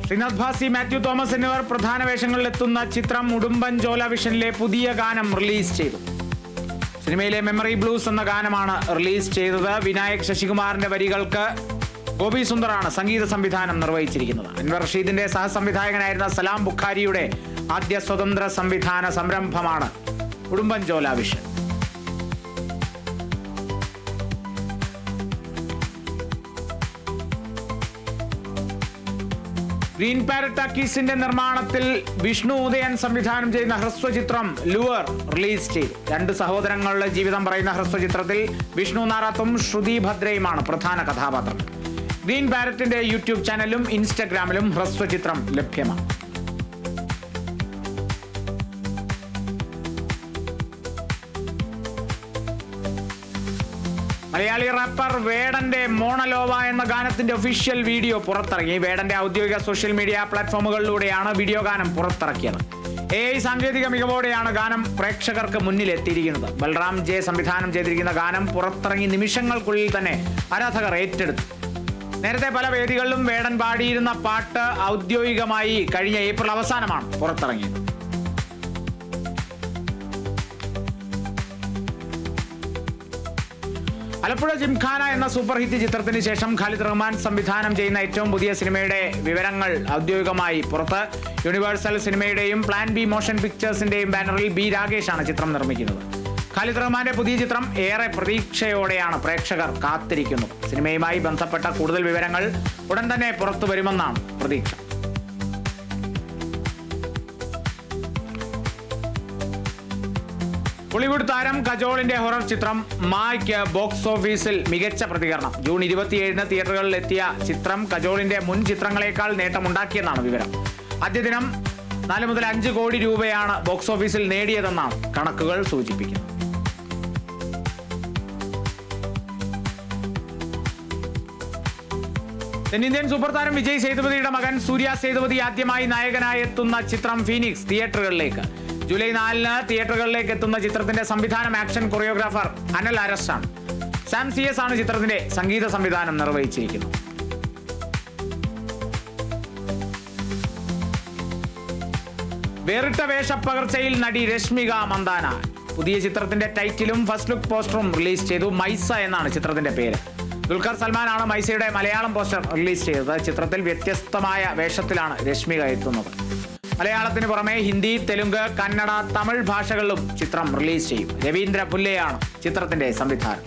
Sreenath Bhasi, Mathew Thomas എന്നിവർ പ്രധാന വേഷങ്ങളിലെത്തുന്ന ചിത്രം ഉടുമ്പൻചോല വിഷനിലെ പുതിയ ഗാനം റിലീസ് ചെയ്തു. സിനിമയിലെ മെമ്മറി ബ്ലൂസ് എന്ന ഗാനമാണ് റിലീസ് ചെയ്തത്. വിനായക് ശശികുമാറിന്റെ വരികൾക്ക് ഗോപി സുന്ദറാണ് സംഗീത സംവിധാനം നിർവഹിച്ചിരിക്കുന്നത്. അൻവർ റഷീദിന്റെ സഹസംവിധായകനായിരുന്ന സലാം ബുഖാരിയുടെ ആദ്യ സ്വതന്ത്ര സംവിധാന സംരംഭമാണ് ഉടുമ്പൻചോല വിഷൻ. ഗ്രീൻ പാരറ്റ് ടാക്കീസിന്റെ നിർമ്മാണത്തിൽ വിഷ്ണു ഉദയൻ സംവിധാനം ചെയ്യുന്ന ഹ്രസ്വചിത്രം ലുവർ റിലീസ് ചെയ്തു. രണ്ട് സഹോദരങ്ങളുടെ ജീവിതം പറയുന്ന ഹ്രസ്വചിത്രത്തിൽ വിഷ്ണു നാറാത്തും ശ്രുതി ഭദ്രയുമാണ് പ്രധാന കഥാപാത്രങ്ങൾ. ഗ്രീൻ പാരറ്റിന്റെ യൂട്യൂബ് ചാനലിലും ഇൻസ്റ്റഗ്രാമിലും ഹ്രസ്വചിത്രം ലഭ്യമാണ്. മലയാളി റാപ്പർ വേടന്റെ മോണലോവ എന്ന ഗാനത്തിന്റെ ഒഫീഷ്യൽ വീഡിയോ പുറത്തിറങ്ങി. വേടന്റെ ഔദ്യോഗിക സോഷ്യൽ മീഡിയ പ്ലാറ്റ്ഫോമുകളിലൂടെയാണ് വീഡിയോ ഗാനം പുറത്തിറക്കിയത്. AI സാങ്കേതിക മികവോടെയാണ് ഗാനം പ്രേക്ഷകർക്ക് മുന്നിൽ എത്തിയിരിക്കുന്നത്. ബൽറാം ജെ സംവിധാനം ചെയ്തിരിക്കുന്ന ഗാനം പുറത്തിറങ്ങി നിമിഷങ്ങൾക്കുള്ളിൽ തന്നെ ആരാധകർ ഏറ്റെടുത്തു. നേരത്തെ പല വേദികളിലും വേടൻ പാടിയിരുന്ന പാട്ട് ഔദ്യോഗികമായി കഴിഞ്ഞ ഏപ്രിൽ അവസാനമാണ് പുറത്തിറങ്ങിയത്. ആലപ്പുഴ ജിംഖാന എന്ന സൂപ്പർ ഹിറ്റ് ചിത്രത്തിന് ശേഷം ഖാലിദ് റഹ്മാൻ സംവിധാനം ചെയ്യുന്ന ഏറ്റവും പുതിയ സിനിമയുടെ വിവരങ്ങൾ ഔദ്യോഗികമായി പുറത്ത്. യൂണിവേഴ്സൽ സിനിമയുടെയും പ്ലാൻ ബി മോഷൻ പിക്ചേഴ്സിന്റെയും ബാനറിൽ ബി രാകേഷാണ് ചിത്രം നിർമ്മിക്കുന്നത്. ഖാലിദ് റഹ്മാന്റെ പുതിയ ചിത്രം ഏറെ പ്രതീക്ഷയോടെയാണ് പ്രേക്ഷകർ കാത്തിരിക്കുന്നത്. സിനിമയുമായി ബന്ധപ്പെട്ട കൂടുതൽ വിവരങ്ങൾ ഉടൻ തന്നെ പുറത്തു വരുമെന്നാണ് പ്രതീക്ഷ. ബോളിവുഡ് താരം കജോളിന്റെ ഹൊറർ ചിത്രം മായ്ക്ക് ബോക്സ് ഓഫീസിൽ മികച്ച പ്രതികരണം. ജൂൺ 27-ന് തിയേറ്ററുകളിൽ എത്തിയ ചിത്രം കജോളിന്റെ മുൻ ചിത്രങ്ങളെക്കാൾ നേട്ടമുണ്ടാക്കിയെന്നാണ് വിവരം. ആദ്യ ദിനം 4 മുതൽ 5 കോടി രൂപയാണ് ബോക്സ് ഓഫീസിൽ നേടിയതെന്നാണ് കണക്കുകൾ സൂചിപ്പിക്കുന്നത്. തെന്നിന്ത്യൻ സൂപ്പർ താരം വിജയ് സേതുപതിയുടെ മകൻ സൂര്യ സേതുപതി ആദ്യമായി നായകനായി എത്തുന്ന ചിത്രം ഫീനിക്സ് തിയേറ്ററുകളിലേക്ക്. ജൂലൈ 4-ന് തിയേറ്ററുകളിലേക്ക് എത്തുന്ന ചിത്രത്തിന്റെ സംവിധാനം ആക്ഷൻ കൊറിയോഗ്രാഫർ അനൽ അരസാണ്. സാം CS ആണ് ചിത്രത്തിന്റെ സംഗീത സംവിധാനം നിർവഹിച്ചിരിക്കുന്നത്. വേറിട്ട വേഷപ്പകർച്ചയിൽ നടി രശ്മിക മന്ദാന പുതിയ ചിത്രത്തിന്റെ ടൈറ്റിലും ഫസ്റ്റ് ലുക്ക് പോസ്റ്ററും റിലീസ് ചെയ്തു. മൈസ എന്നാണ് ചിത്രത്തിന്റെ പേര്. ദുൽഖർ സൽമാനാണ് മൈസയുടെ മലയാളം പോസ്റ്റർ റിലീസ് ചെയ്തത്. ചിത്രത്തിൽ വ്യത്യസ്തമായ വേഷത്തിലാണ് രശ്മിക എത്തുന്നത്. മലയാളത്തിന് പുറമെ ഹിന്ദി, തെലുങ്ക്, കന്നഡ, തമിഴ് ഭാഷകളിലും ചിത്രം റിലീസ് ചെയ്യും. രവീന്ദ്ര പുല്ലയാണ് ചിത്രത്തിന്റെ സംവിധാനം.